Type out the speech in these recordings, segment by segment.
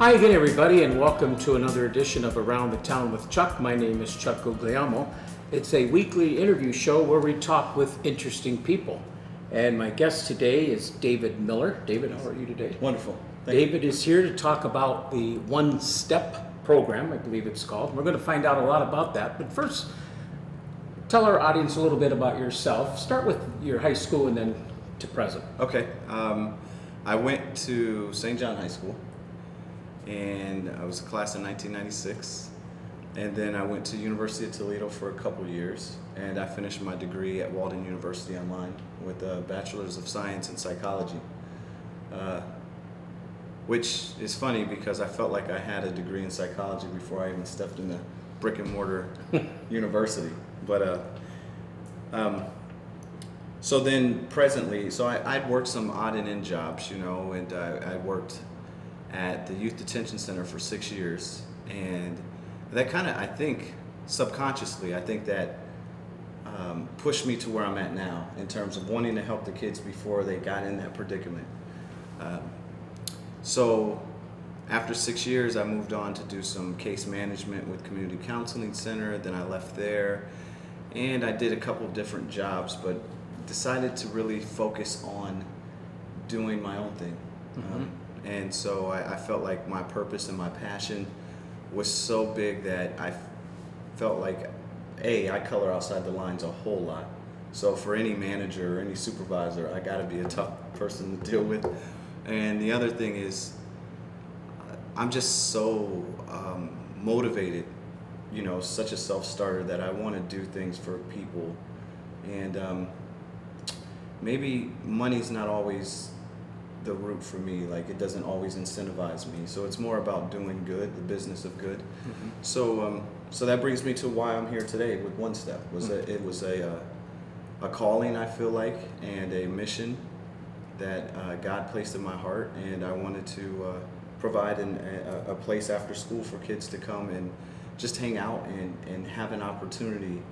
Hi again, everybody, and welcome to another edition of Around the Town with Chuck. My name is Chuck Guglielmo. It's a weekly interview show where we talk with interesting people. And my guest today is David Miller. David, how are you today? Wonderful. David is here to talk about the One Step program, I believe it's called. We're going to find out a lot about that. But first, tell our audience a little bit about yourself. Start with your high school and then to present. Okay. I went to St. John High School, and I was a class in 1996. And then I went to University of Toledo for a couple years, and I finished my degree at Walden University online with a Bachelor's of Science in Psychology. Which is funny because I felt like I had a degree in psychology before I even stepped in the brick and mortar university. But so then presently, I'd worked some odd and end jobs, and I worked at the Youth Detention Center for 6 years. And that kind of, I think, subconsciously, I think that pushed me to where I'm at now in terms of wanting to help the kids before they got in that predicament. So after 6 years, I moved on to do some case management with Community Counseling Center. Then I left there, and I did a couple of different jobs, but decided to really focus on doing my own thing. And so I felt like my purpose and my passion was so big that I felt like, I color outside the lines a whole lot. So for any manager or any supervisor, I gotta be a tough person to deal with. And the other thing is, I'm just so motivated, such a self-starter that I want to do things for people. And maybe money's not always the route for me. Like, it doesn't always incentivize me. So it's more about doing good, the business of good. So that brings me to why I'm here today with One Step. It was a calling, I feel like, and a mission that God placed in my heart, and I wanted to provide a place after school for kids to come and just hang out and have an opportunity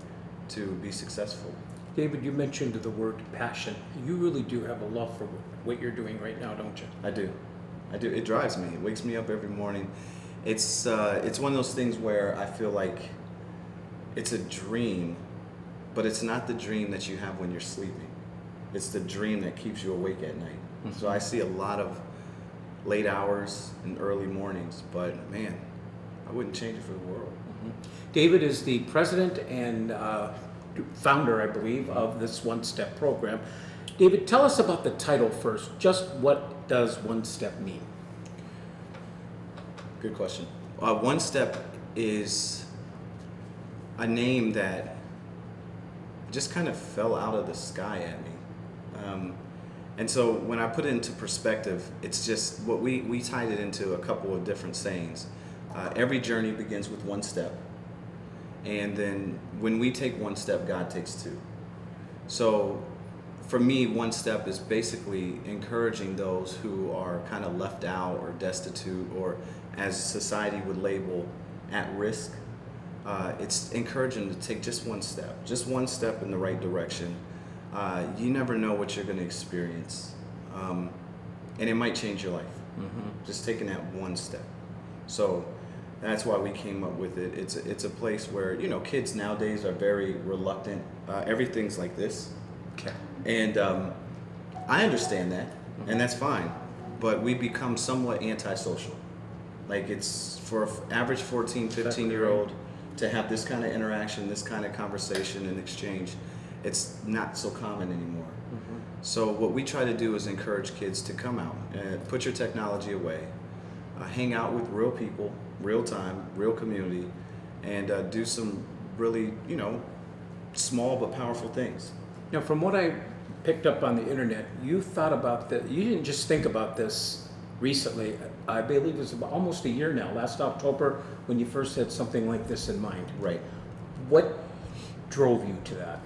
to be successful. David, you mentioned the word passion. You really do have a love for what you're doing right now, don't you? I do. It drives me. It wakes me up every morning. It's one of those things where I feel like it's a dream, but it's not the dream that you have when you're sleeping. It's the dream that keeps you awake at night. So I see a lot of late hours and early mornings, but man, I wouldn't change it for the world. David is the president and founder, I believe, of this One Step program. David, tell us about the title first. Just what does One Step mean? Good question. One Step is a name that just kind of fell out of the sky at me. And so when I put it into perspective, it's just what we tied it into a couple of different sayings. Every journey begins with one step. And then when we take one step, God takes two. So for me, One Step is basically encouraging those who are kind of left out or destitute, or as society would label, at risk. It's encouraging to take just one step in the right direction. You never know what you're going to experience, and it might change your life. Just taking that one step. So that's why we came up with it. It's a place where kids nowadays are very reluctant. Everything's like this, and I understand that, and that's fine. But we become somewhat antisocial. Like, it's for an average 14, 15-year-old to have this kind of interaction, this kind of conversation and exchange. It's not so common anymore. So what we try to do is encourage kids to come out, put your technology away, hang out with real people, real time, real community, and do some really, small but powerful things. Now, from what I picked up on the internet, you thought about that. You didn't just think about this recently. I believe it was about almost a year now, last October, when you first had something like this in mind. Right. What drove you to that?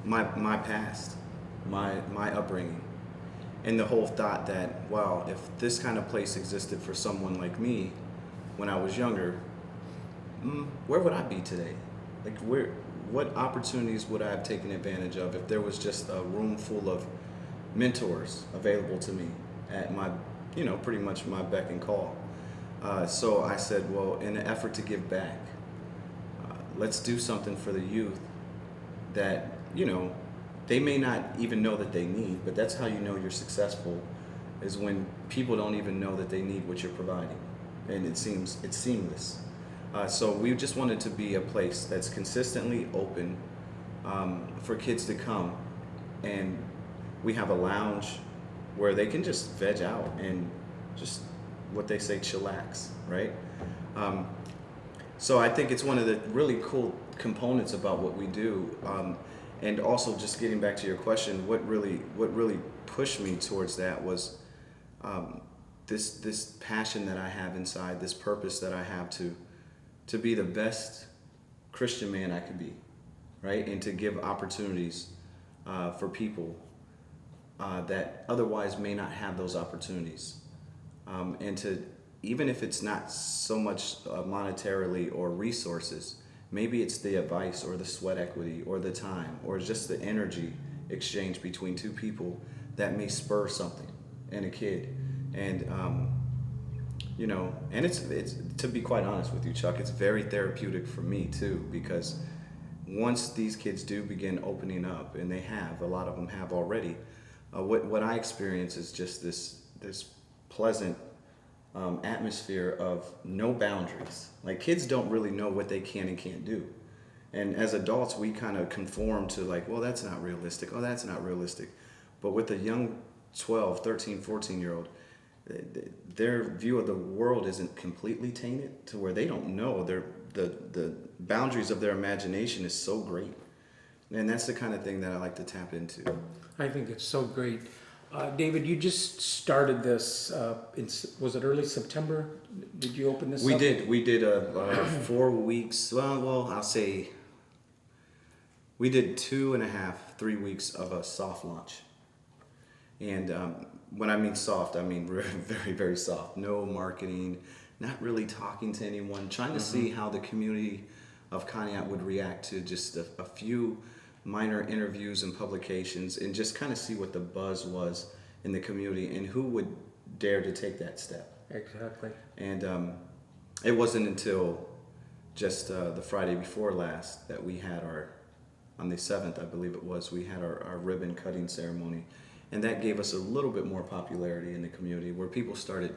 My past, my upbringing, and the whole thought that, wow, if this kind of place existed for someone like me when I was younger, where would I be today? Like, what opportunities would I have taken advantage of if there was just a room full of mentors available to me at my, pretty much my beck and call. So I said, well, in an effort to give back, let's do something for the youth that, they may not even know that they need, but that's how you know you're successful, is when people don't even know that they need what you're providing. And it's seamless. So we just wanted to be a place that's consistently open for kids to come, and we have a lounge where they can just veg out and just what they say chillax, right? So I think it's one of the really cool components about what we do. And also, just getting back to your question, what really pushed me towards that was this passion that I have inside, this purpose that I have to be the best Christian man I could be, right? And to give opportunities for people that otherwise may not have those opportunities. And to, even if it's not so much monetarily or resources, maybe it's the advice or the sweat equity or the time or just the energy exchange between two people that may spur something in a kid. And and it's to be quite honest with you, Chuck, it's very therapeutic for me too, because once these kids do begin opening up, and they have, a lot of them have already, what I experience is just this pleasant atmosphere of no boundaries. Like, kids don't really know what they can and can't do. And as adults, we kind of conform to, like, well, that's not realistic. Oh, that's not realistic. But with a young 12, 13, 14-year-old, their view of the world isn't completely tainted to where they don't know. The boundaries of their imagination is so great. And that's the kind of thing that I like to tap into. I think it's so great. David, you just started this, was it early September? Did you open this up? We did 4 weeks, well, I'll say, we did 2.5, 3 weeks of a soft launch. And when I mean soft, I mean very, very soft. No marketing, not really talking to anyone, trying to see how the community of Conneaut would react to just a few minor interviews and publications, and just kind of see what the buzz was in the community and who would dare to take that step. Exactly. And it wasn't until just the Friday before last that we had on the 7th, I believe it was, we had our ribbon cutting ceremony. And that gave us a little bit more popularity in the community, where people started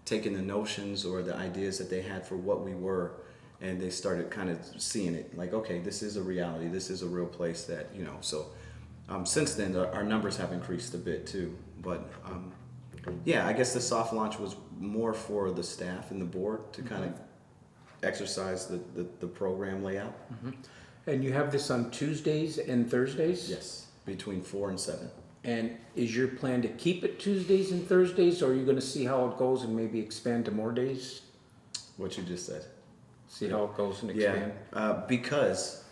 taking the notions or the ideas that they had for what we were, and they started kind of seeing it like, okay, this is a reality, this is a real place that, so since then our numbers have increased a bit too. But yeah, I guess the soft launch was more for the staff and the board to kind of exercise the program layout. And you have this on Tuesdays and Thursdays? Yes, between 4 and 7. And is your plan to keep it Tuesdays and Thursdays, or are you going to see how it goes and maybe expand to more days? What you just said. See how it goes and expand? Yeah, because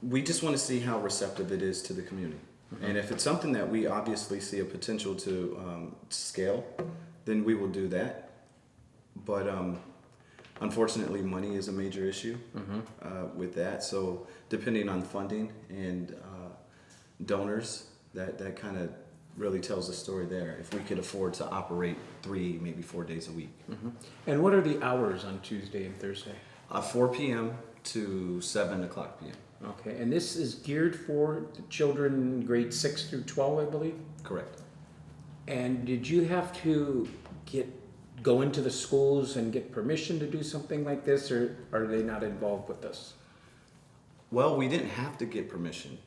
we just want to see how receptive it is to the community. And if it's something that we obviously see a potential to scale, then we will do that. But unfortunately, money is a major issue with that. So depending on funding and donors, that kind of really tells the story there. If we could afford to operate 3, maybe 4 days a week. And what are the hours on Tuesday and Thursday? 4 p.m. to 7 o'clock p.m. Okay, and this is geared for the children grade 6 through 12, I believe? Correct. And did you have to go into the schools and get permission to do something like this, or are they not involved with this? Well, we didn't have to get permission,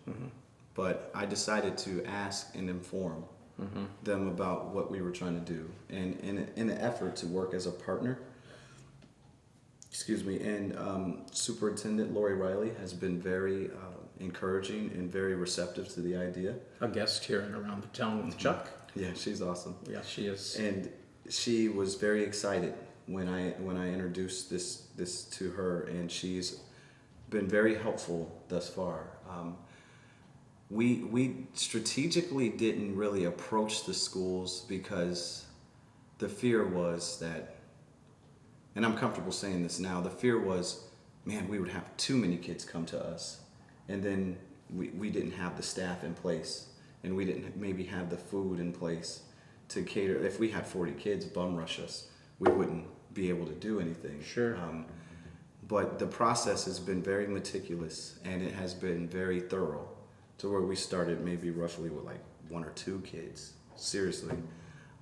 but I decided to ask and inform them about what we were trying to do, and in an effort to work as a partner. And Superintendent Lori Riley has been very encouraging and very receptive to the idea. A guest here and around the town with Chuck. Yeah, she's awesome. Yeah, she is. And she was very excited when I introduced this to her, and she's been very helpful thus far. We strategically didn't really approach the schools because the fear was that, and I'm comfortable saying this now, the fear was, man, we would have too many kids come to us, and then we didn't have the staff in place and we didn't maybe have the food in place to cater. If we had 40 kids bum rush us, we wouldn't be able to do anything. Sure. But the process has been very meticulous, and it has been very thorough, to where we started maybe roughly with like 1 or 2 kids, seriously.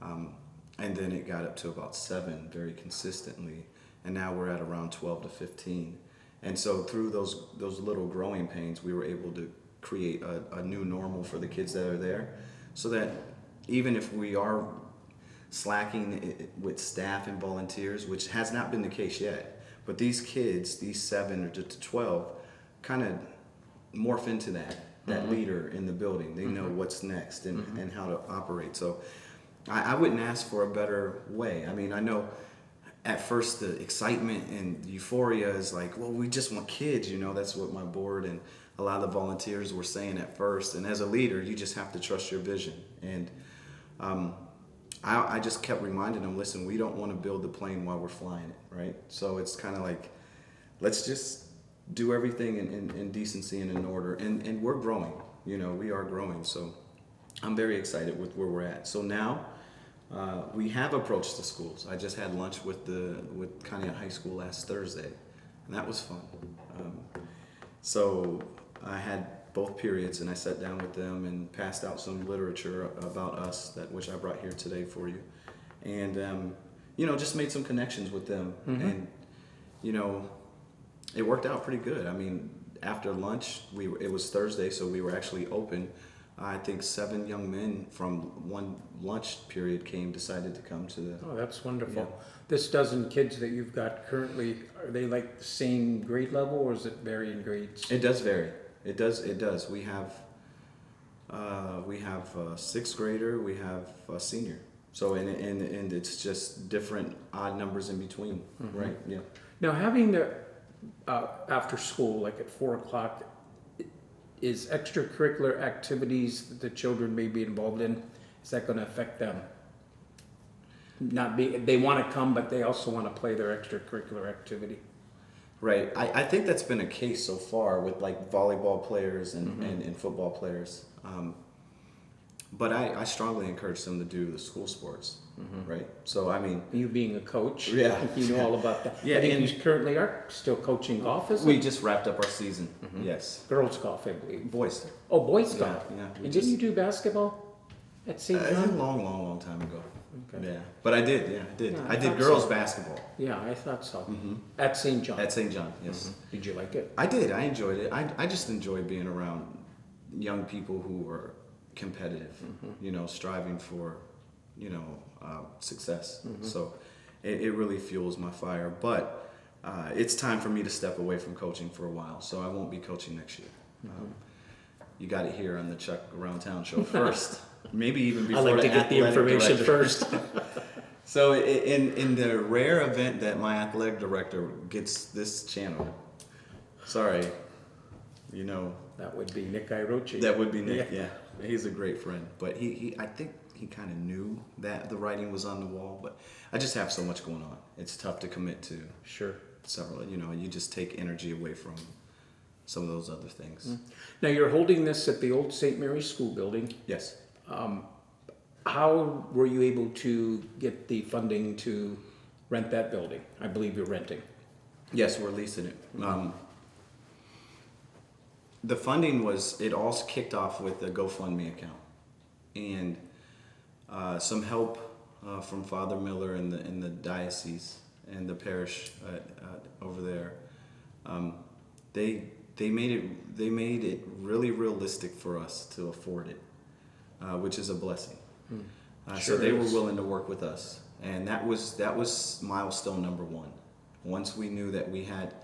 And then it got up to about 7 very consistently, and now we're at around 12 to 15. And so through those little growing pains, we were able to create a new normal for the kids that are there, so that even if we are slacking with staff and volunteers, which has not been the case yet, but these kids, these 7 to 12, kind of morph into that leader in the building. They know what's next and how to operate. So I wouldn't ask for a better way. I mean, I know at first the excitement and the euphoria is like, well, we just want kids, you know. That's what my board and a lot of the volunteers were saying at first. And as a leader, you just have to trust your vision. And I just kept reminding them, listen, we don't want to build the plane while we're flying it, right? So it's kind of like, let's just do everything in decency and in order. And we're growing, you know, we are growing. So I'm very excited with where we're at. So now we have approached the schools. I just had lunch with Conneaut High School last Thursday, and that was fun. So I had both periods, and I sat down with them and passed out some literature about us, which I brought here today for you, and you know, just made some connections with them, and you know, it worked out pretty good. I mean, after lunch, it was Thursday, so we were actually open. I think 7 young men from one lunch period decided to come to the. Oh, that's wonderful. Yeah. This dozen kids that you've got currently, are they like the same grade level, or is it varying grades? It does vary. It does. We have a 6th grader. We have a senior. So and it's just different odd numbers in between, right? Yeah. Now, having the after school, like at 4 o'clock, is extracurricular activities that the children may be involved in, is that going to affect them? They want to come, but they also want to play their extracurricular activity. Right. I think that's been a case so far with like volleyball players and football players. But I strongly encourage them to do the school sports, right? So, I mean... You being a coach, yeah, you know all about that. Yeah, I think and you currently are still coaching golf, isn't we it? just wrapped up our season, yes. Girls golf, I believe. Boys. Oh, boys Yeah, golf. yeah, we And just- didn't you do basketball at St. A John? long time ago. Okay. Yeah. But I did, I did. Yeah, I I did thought girls so. basketball Yeah, I thought so. At St. John. at St. John, yes. Did you like it? I did. I enjoyed it. I just enjoy being around young people who are competitive, you know, striving for, you know, success. So it really fuels my fire. But it's time for me to step away from coaching for a while. So I won't be coaching next year. You got it here on the Chuck Around Town show first. Maybe even I before like to the get the athletic information director. first. So in the rare event that my athletic director gets this channel, sorry, you know, That would be Nick Irochi. that would be Nick. Yeah, he's a great friend. But I think he kind of knew that the writing was on the wall. But I just have so much going on. It's tough to commit to Sure. several. You know, you just take energy away from some of those other things. Now, you're holding this at the old St. Mary's School building. Yes. How were you able to get the funding to rent that building? I believe you're renting. Yes, we're leasing it. The funding it all kicked off with a GoFundMe account, and some help from Father Miller in the diocese and the parish over there. They made it really realistic for us to afford it, which is a blessing. So they were willing to work with us, and that was milestone number 1. Once we knew that we had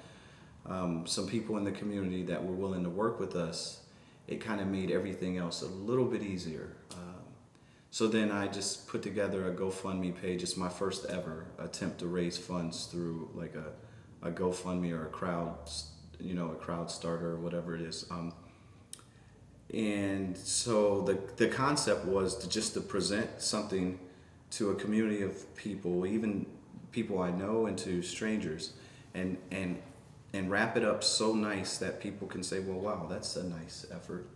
some people in the community that were willing to work with us, it kind of made everything else a little bit easier. So then I just put together a GoFundMe page. It's my first ever attempt to raise funds through like a GoFundMe or a crowd starter or whatever it is. And so the concept was to present something to a community of people, even people I know and to strangers, and wrap it up so nice that people can say, well, wow, that's a nice effort.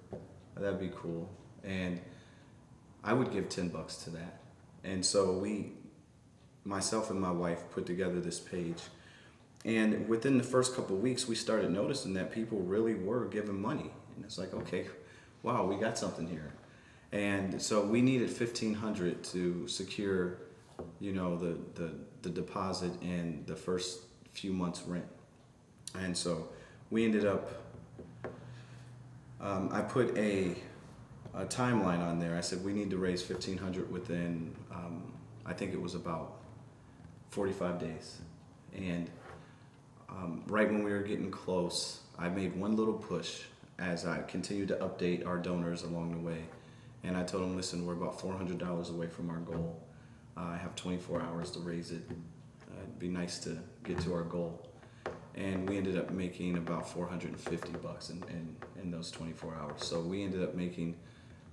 That'd be cool. and I would give $10 to that. And so myself and my wife put together this page, and within the first couple of weeks we started noticing that people really were giving money, and it's like, okay, wow, we got something here. And so we needed $1,500 to secure, the deposit and the first few months rent. And so we ended up, I put a timeline on there. I said we need to raise $1,500 within, I think it was about 45 days. And right when we were getting close, I made one little push as I continued to update our donors along the way. And I told them, listen, we're about $400 away from our goal. I have 24 hours to raise it. It'd be nice to get to our goal. And we ended up making about $450 in those 24 hours. So we ended up making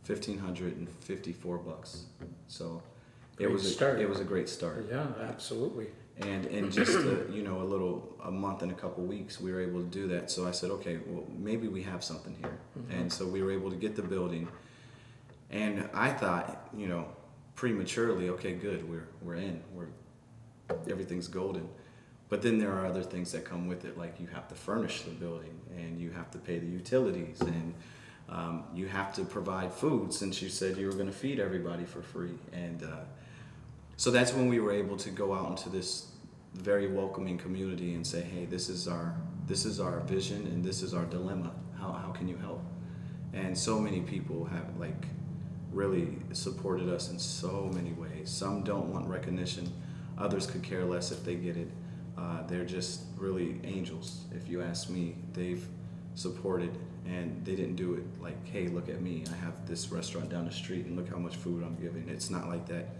$1,554. So it was a great start. Yeah, absolutely. And in just a month and a couple weeks, we were able to do that. So I said, okay, well, maybe we have something here. Mm-hmm. And so we were able to get the building. And I thought, prematurely, okay, good, we're in, everything's golden. But then there are other things that come with it, like you have to furnish the building, and you have to pay the utilities, and you have to provide food, since you said you were going to feed everybody for free. And so that's when we were able to go out into this very welcoming community and say, hey, this is our vision, and this is our dilemma. How can you help? And so many people have really supported us in so many ways. Some don't want recognition. Others could care less if they get it. They're just really angels, if you ask me. They've supported, and they didn't do it like, hey, look at me, I have this restaurant down the street and look how much food I'm giving. It's not like that.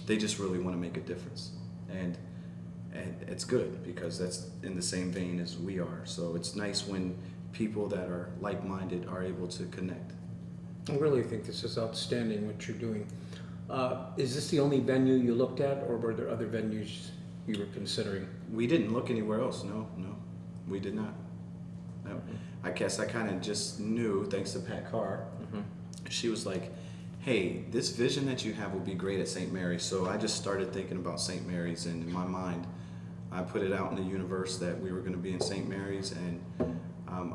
They just really want to make a difference. And it's good, because that's in the same vein as we are. So it's nice when people that are like-minded are able to connect. I really think this is outstanding what you're doing. Is this the only venue you looked at, or were there other venues you were considering? We didn't look anywhere else. No, we did not. No. Mm-hmm. I guess I kind of just knew, thanks to Pat Carr. Mm-hmm. She was like, hey, this vision that you have will be great at St. Mary's. So I just started thinking about St. Mary's, and in my mind, I put it out in the universe that we were going to be in St. Mary's, and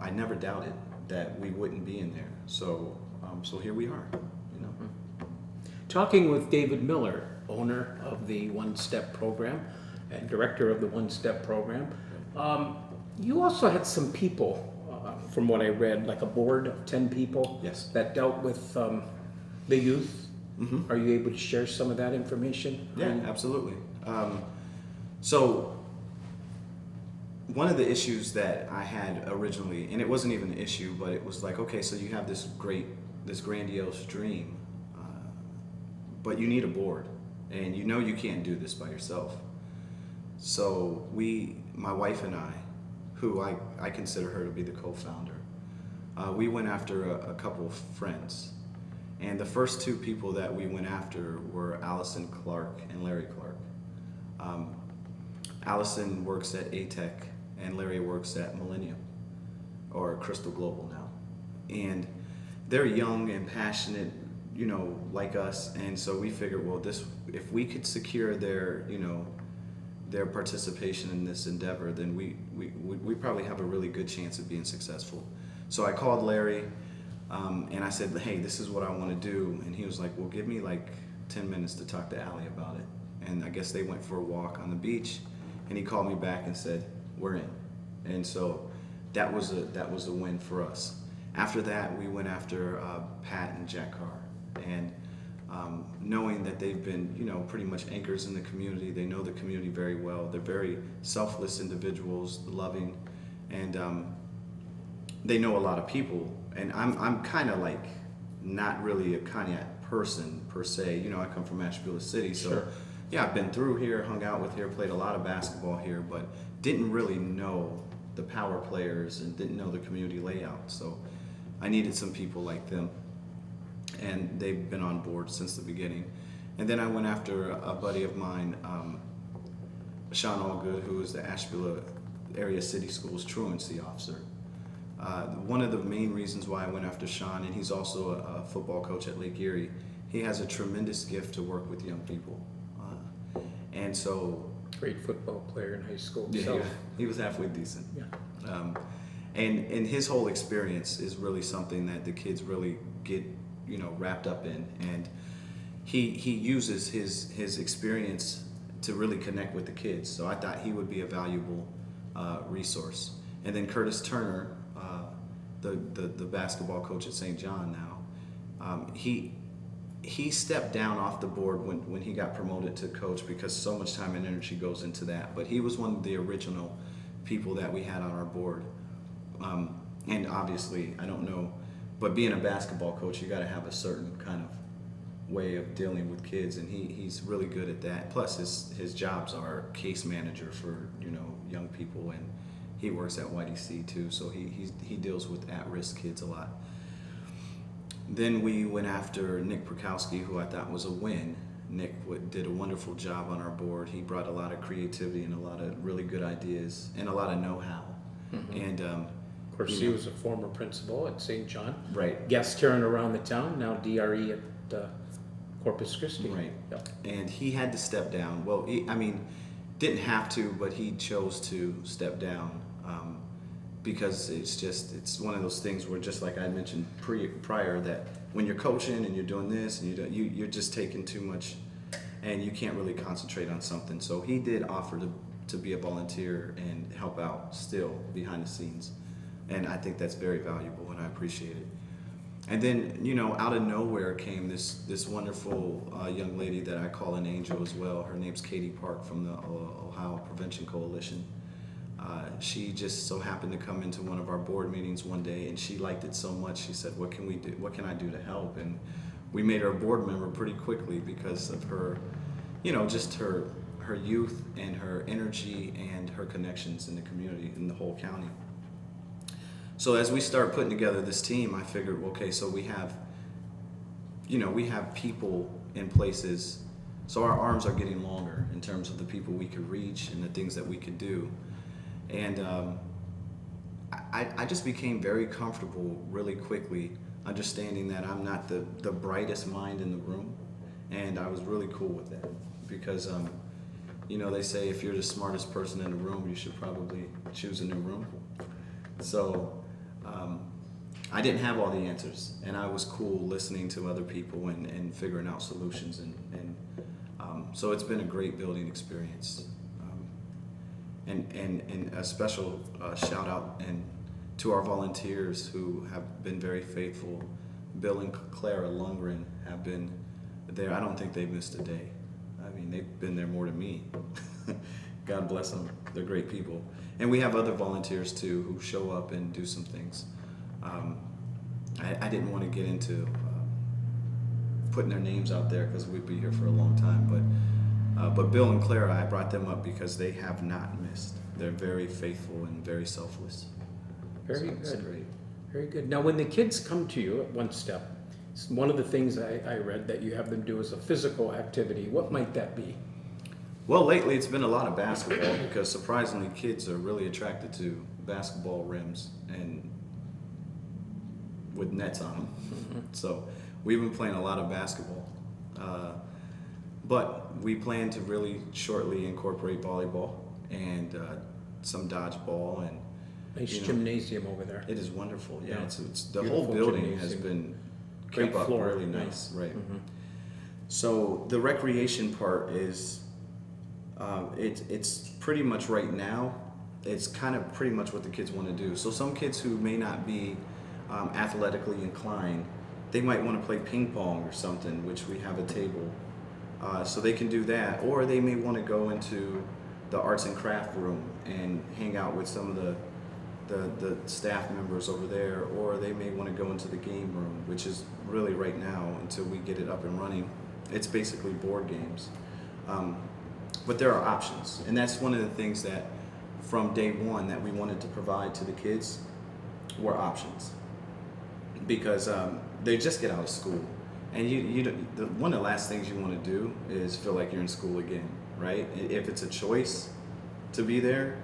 I never doubted that we wouldn't be in there. So here we are. Talking with David Miller, owner of the One Step program and director of the One Step program. You also had some people, from what I read, like a board of 10 people. Yes. That dealt with the youth. Mm-hmm. Are you able to share some of that information? Yeah, absolutely. So one of the issues that I had originally, and it wasn't even an issue, but it was like, okay, so you have this grandiose dream, but you need a board, and you can't do this by yourself. So my wife and I, who I consider her to be the co-founder, we went after a couple of friends. And the first two people that we went after were Allison Clark and Larry Clark. Allison works at ATEC, and Larry works at Millennium, or Crystal Global now. And they're young and passionate, like us. And so we figured, well, if we could secure their participation in this endeavor, then we probably have a really good chance of being successful. So I called Larry, and I said, hey, this is what I want to do. And he was like, well, give me 10 minutes to talk to Allie about it. And I guess they went for a walk on the beach, and he called me back and said, we're in. And so that was a win for us. After that, we went after Pat and Jack Carr, and knowing that they've been, pretty much anchors in the community. They know the community very well. They're very selfless individuals, loving, and they know a lot of people. And I'm kind of not really a Conneaut person per se. I come from Ashtabula City, so sure. Yeah, I've been through here, hung out with here, played a lot of basketball here, but didn't really know the power players and didn't know the community layout. So I needed some people like them, and they've been on board since the beginning. And then I went after a buddy of mine, Sean Allgood, who is the Ashtabula Area City Schools truancy officer. One of the main reasons why I went after Sean, and he's also a football coach at Lake Erie, he has a tremendous gift to work with young people. And so... Great football player in high school. Yeah, So, he was halfway decent. yeah. And his whole experience is really something that the kids really get, wrapped up in. And he uses his experience to really connect with the kids. So I thought he would be a valuable resource. And then Curtis Turner, the basketball coach at St. John now, he stepped down off the board when he got promoted to coach because so much time and energy goes into that. But he was one of the original people that we had on our board. And obviously, I don't know, but being a basketball coach, you got to have a certain kind of way of dealing with kids, and he's really good at that. Plus, his jobs are case manager for young people, and he works at YDC too, so he deals with at-risk kids a lot. Then we went after Nick Prokowski, who I thought was a win. Nick did a wonderful job on our board. He brought a lot of creativity and a lot of really good ideas and a lot of know-how. Mm-hmm. And Of course, he was a former principal at St. John. right, Guest turn around the town, now DRE at Corpus Christi. right. Yep. And he had to step down. Well, didn't have to, but he chose to step down because it's one of those things where, just like I mentioned prior, that when you're coaching and you're doing this and you're just taking too much, and you can't really concentrate on something. So he did offer to be a volunteer and help out still behind the scenes, and I think that's very valuable, and I appreciate it. And then, out of nowhere came this wonderful young lady that I call an angel as well. Her name's Katie Park from the Ohio Prevention Coalition. She just so happened to come into one of our board meetings one day, and she liked it so much. She said, "What can we do? What can I do to help?" And we made her a board member pretty quickly because of her, just her youth and her energy and her connections in the community, in the whole county. So as we start putting together this team, I figured, okay, so we have people in places, so our arms are getting longer in terms of the people we could reach and the things that we could do. And I just became very comfortable really quickly, understanding that I'm not the brightest mind in the room, and I was really cool with that because, they say if you're the smartest person in the room, you should probably choose a new room. So I didn't have all the answers, and I was cool listening to other people and figuring out solutions, and so it's been a great building experience. And a special shout out to our volunteers who have been very faithful. Bill and Clara Lundgren have been there. I don't think they've missed a day. They've been there more than me. God bless them. They're great people. And we have other volunteers too who show up and do some things. I didn't want to get into putting their names out there because we'd be here for a long time, but Bill and Clara, I brought them up because they have not missed. They're very faithful and very selfless. Very So it's good. great. Very good. Now, when the kids come to you at One Step, one of the things I read that you have them do is a physical activity. What might that be? Well, lately it's been a lot of basketball because surprisingly kids are really attracted to basketball rims and with nets on them. Mm-hmm. So we've been playing a lot of basketball. But we plan to really shortly incorporate volleyball and some dodgeball, and Nice gymnasium over there. it is wonderful. Yeah, Yeah. it's the Beautiful whole building has gymnasium. been Great kept up floor, really yeah. nice, right? Mhm. So the recreation part is, it's pretty much right now, it's kind of pretty much what the kids want to do. So some kids who may not be athletically inclined, they might want to play ping pong or something, which we have a table. So they can do that, or they may want to go into the arts and craft room and hang out with some of the staff members over there, or they may want to go into the game room, which is really right now, until we get it up and running, it's basically board games. But there are options, and that's one of the things that from day one that we wanted to provide to the kids were options, because they just get out of school, and one of the last things you want to do is feel like you're in school again, right? If it's a choice to be there,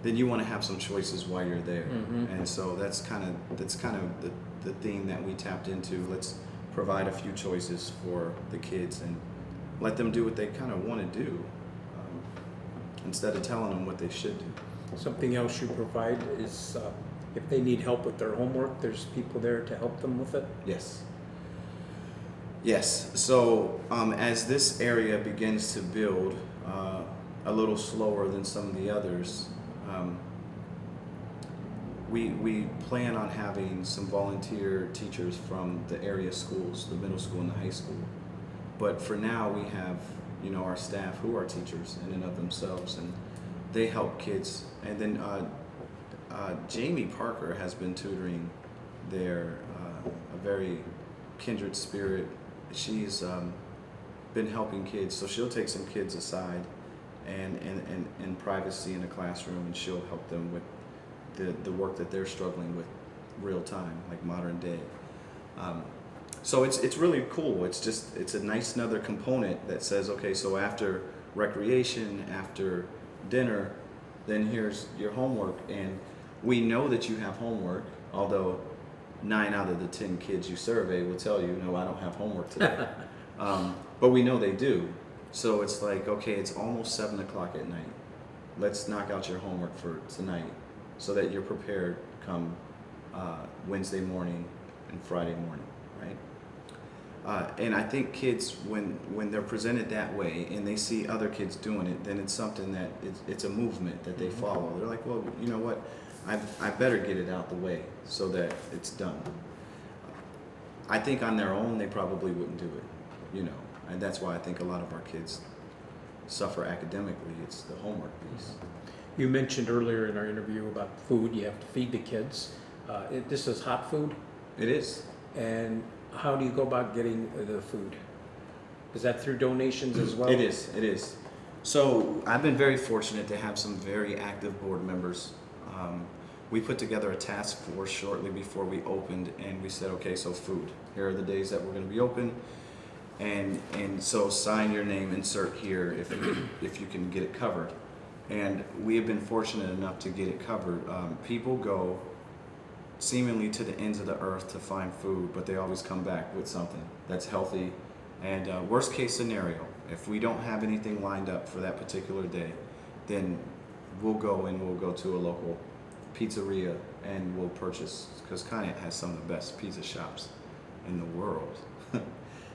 then you want to have some choices while you're there. Mm-hmm. And so that's kind of the theme that we tapped into. Let's provide a few choices for the kids and let them do what they kind of want to do, instead of telling them what they should do. Something else you provide is if they need help with their homework, there's people there to help them with it. Yes. Yes. So as this area begins to build a little slower than some of the others, we plan on having some volunteer teachers from the area schools, the middle school and the high school. But for now, we have our staff who are teachers in and of themselves, and they help kids. And then Jamie Parker has been tutoring there, a very kindred spirit. She's been helping kids, so she'll take some kids aside and in privacy in a classroom, and she'll help them with the work that they're struggling with real time, like modern day. So it's really cool. It's a nice another component that says, okay, so after recreation, after dinner, then here's your homework. And we know that you have homework, although 9 out of the 10 kids you survey will tell you, no, I don't have homework today. But we know they do. So it's like, okay, it's almost 7 o'clock at night. Let's knock out your homework for tonight so that you're prepared come Wednesday morning and Friday morning, right? And I think kids, when they're presented that way and they see other kids doing it, then it's something that it's a movement that they follow. They're like, well, you know what? I better get it out the way so that it's done. I think on their own, they probably wouldn't do it, and that's why I think a lot of our kids suffer academically. It's the homework piece. You mentioned earlier in our interview about food. You have to feed the kids. This is hot food. It is. And how do you go about getting the food? Is that through donations as well? It is. So I've been very fortunate to have some very active board members. We put together a task force shortly before we opened, and we said, okay, so food. Here are the days that we're going to be open, and so sign your name, insert here if you can get it covered. And we have been fortunate enough to get it covered. People go seemingly to the ends of the earth to find food, but they always come back with something that's healthy. And worst case scenario, if we don't have anything lined up for that particular day, then we'll go to a local pizzeria and we'll purchase, because Conneaut has some of the best pizza shops in the world.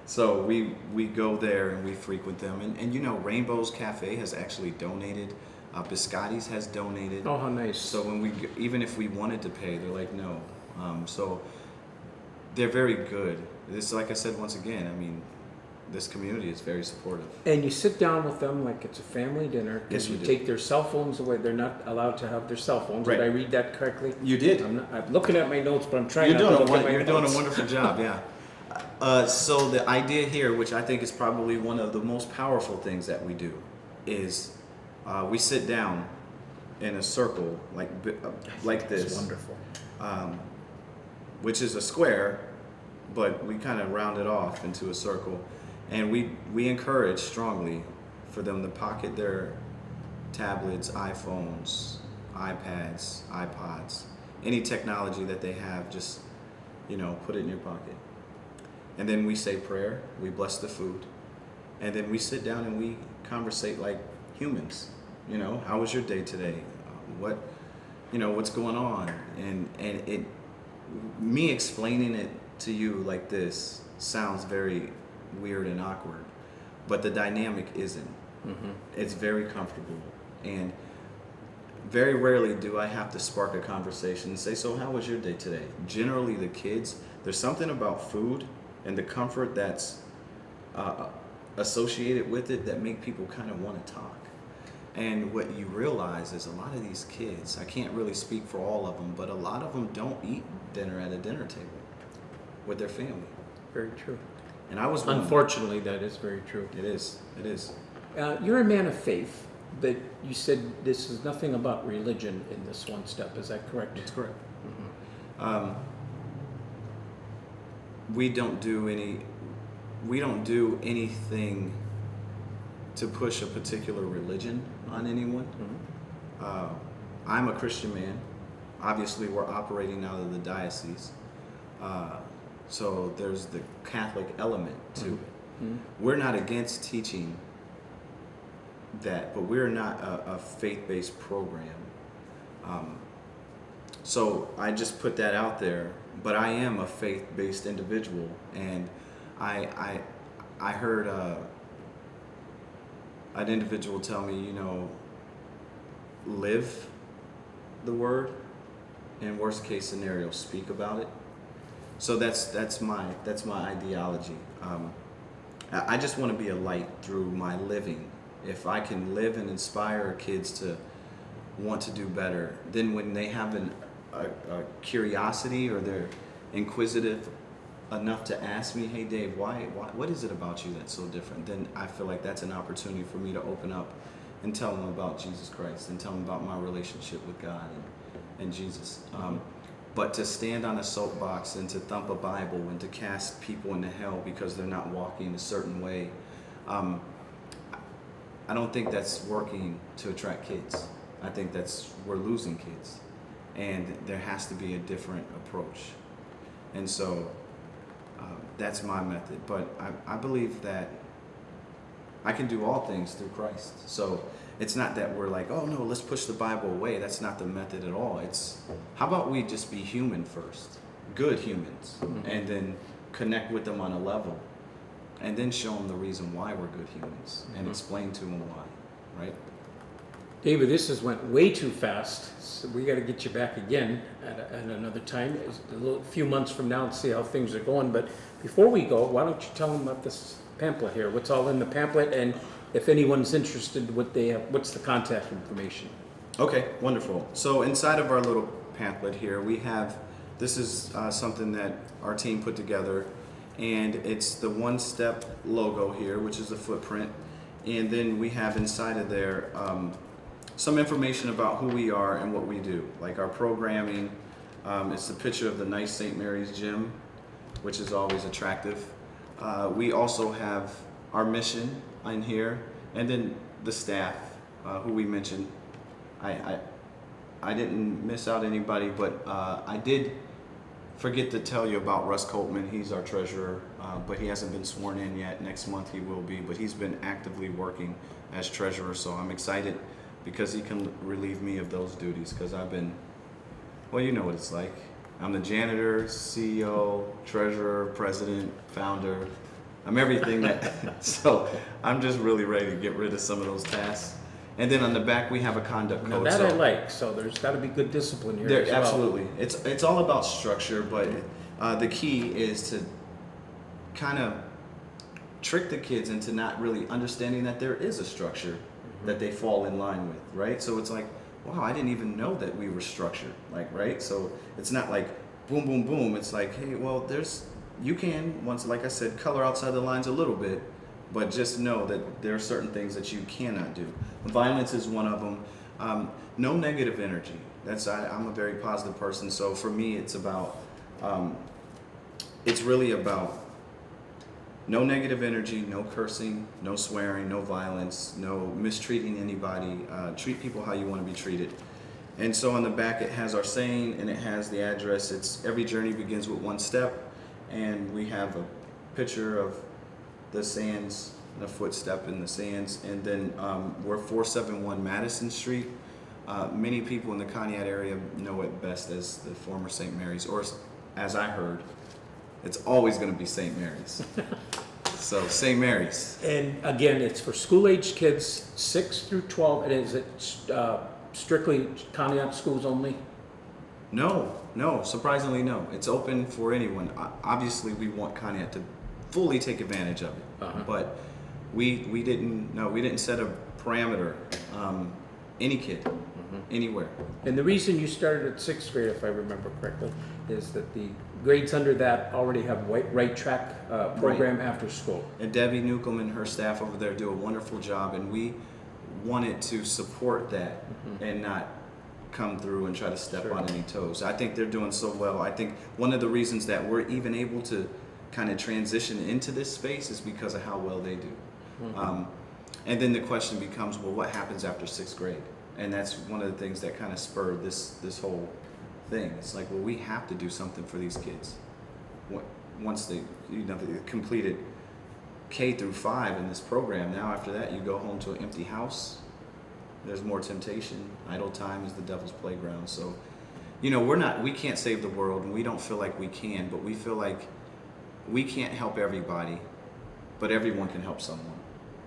So we go there and we frequent them. And Rainbow's Cafe has actually donated. Biscotti's has donated. Oh, how nice. So even if we wanted to pay, they're like, no. So they're very good. This, like I said, once again, I mean, this community is very supportive. And you sit down with them like it's a family dinner. Yes, you we do. take their cell phones away. They're not allowed to have their cell phones. Right. Did I read that correctly? You did. I'm looking at my notes, but I'm trying You're not to doing look at my you're doing notes. a wonderful job, yeah. So the idea here, which I think is probably one of the most powerful things that we do, is we sit down in a circle like this. It's wonderful. Which is a square, but we kind of round it off into a circle. And we encourage strongly for them to pocket their tablets, iPhones, iPads, iPods, any technology that they have, just, put it in your pocket. And then we say prayer, we bless the food, and then we sit down and we conversate like humans. How was your day today? What's going on? And me explaining it to you like this sounds very weird and awkward, but the dynamic isn't. Mm-hmm. It's very comfortable, and very rarely do I have to spark a conversation and say, so how was your day today? Generally the kids, there's something about food and the comfort that's associated with it that make people kind of want to talk. And what you realize is a lot of these kids, I can't really speak for all of them, but a lot of them don't eat dinner at a dinner table with their family. Very true. And I was one. Unfortunately, that is very true. It is. You're a man of faith, but you said this is nothing about religion in this one step. Is that correct? That's correct. Mm-hmm. We don't do anything to push a particular religion on anyone. Mm-hmm. I'm a Christian man. Obviously, we're operating out of the diocese. So there's the Catholic element to it. Mm-hmm. We're not against teaching that, but we're not a faith-based program. So I just put that out there, but I am a faith-based individual, and I heard an individual tell me, you know, live the word, and worst case scenario, speak about it. So that's my ideology. I just want to be a light through my living. If I can live and inspire kids to want to do better, then when they have a curiosity or they're inquisitive enough to ask me, hey Dave, why what is it about you that's so different? Then I feel like that's an opportunity for me to open up and tell them about Jesus Christ and tell them about my relationship with God and Jesus. But to stand on a soapbox and to thump a Bible and to cast people into hell because they're not walking a certain way, I don't think that's working to attract kids. I think we're losing kids, and there has to be a different approach. And so that's my method. But I believe that I can do all things through Christ. So it's not that we're like, oh no, let's push the Bible away. That's not the method at all. It's, how about we just be human first, good humans, and then connect with them on a level, and then show them the reason why we're good humans, and explain to them why, right? David, this has went way too fast, so we got to get you back again at another time, a few months from now, and see how things are going. But before we go, why don't you tell them about this pamphlet here? What's all in the pamphlet, and if anyone's interested, what's the contact information? Okay, wonderful. So inside of our little pamphlet here, we have, this is something that our team put together, and it's the One Step logo here, which is the footprint, and then we have inside of there some information about who we are and what we do, like our programming. It's a picture of the nice St. Mary's gym, which is always attractive. We also have our mission in here, and then the staff who we mentioned. I didn't miss out anybody, but I did forget to tell you about Russ Coltman. He's our treasurer, but he hasn't been sworn in yet. Next month he will be, but he's been actively working as treasurer, so I'm excited because he can relieve me of those duties, because I've been, well, you know what it's like. I'm the janitor, CEO, treasurer, president, founder. I'm everything that, so I'm just really ready to get rid of some of those tasks. And then on the back we have a conduct code. Now that I like, so there's got to be good discipline here as well. Absolutely. It's all about structure, but the key is to kind of trick the kids into not really understanding that there is a structure that they fall in line with, right? So it's like, wow, I didn't even know that we were structured, like, right? So it's not like boom, boom, boom. It's like, hey, well, you can, once, like I said, color outside the lines a little bit, but just know that there are certain things that you cannot do. Violence is one of them. No negative energy. I'm a very positive person, so for me, it's really about no negative energy, no cursing, no swearing, no violence, no mistreating anybody. Treat people how you want to be treated. And so on the back it has our saying and it has the address. It's every journey begins with one step, and we have a picture of the sands, the footstep in the sands, and then we're 471 Madison Street. Many people in the Conneaut area know it best as the former St. Mary's, or as I heard, it's always going to be St. Mary's. So St. Mary's. And again, it's for school-aged kids, 6 through 12, and is it strictly Conneaut schools only? No, surprisingly no. It's open for anyone. Obviously we want Conneaut to fully take advantage of it, but we didn't set a parameter. Any kid, anywhere. And the reason you started at 6th grade, if I remember correctly, is that the grades under that already have Right Track program after school. And Debbie Newcomb and her staff over there do a wonderful job, and we wanted to support that and not come through and try to step on any toes. I think they're doing so well. I think one of the reasons that we're even able to kind of transition into this space is because of how well they do. And then the question becomes, well, what happens after 6th grade? And that's one of the things that kind of spurred this whole thing. It's like, well, we have to do something for these kids. Once they they completed K through 5 in this program, now after that you go home to an empty house. There's more temptation. Idle time is the devil's playground. So, we can't save the world, and we don't feel like we can, but we feel like we can't help everybody, but everyone can help someone.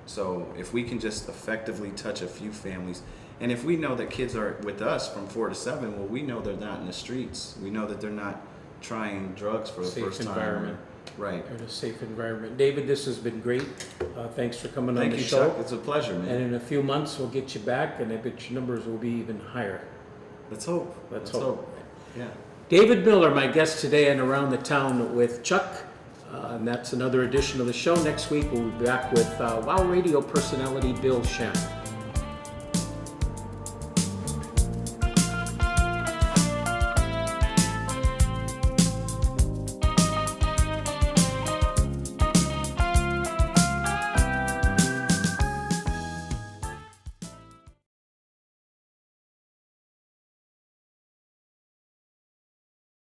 So if we can just effectively touch a few families, and if we know that kids are with us from 4 to 7, well, we know they're not in the streets. We know that they're not trying drugs for the first time. Safe environment. Right. In a safe environment. David, this has been great. Thanks for coming on the show. Thank you, Chuck. It's a pleasure, man. And in a few months, we'll get you back, and I bet your numbers will be even higher. Let's hope. Let's hope. Yeah. David Miller, my guest today on Around the Town with Chuck. And that's another edition of the show. Next week, we'll be back with WOW Radio personality Bill Shannon.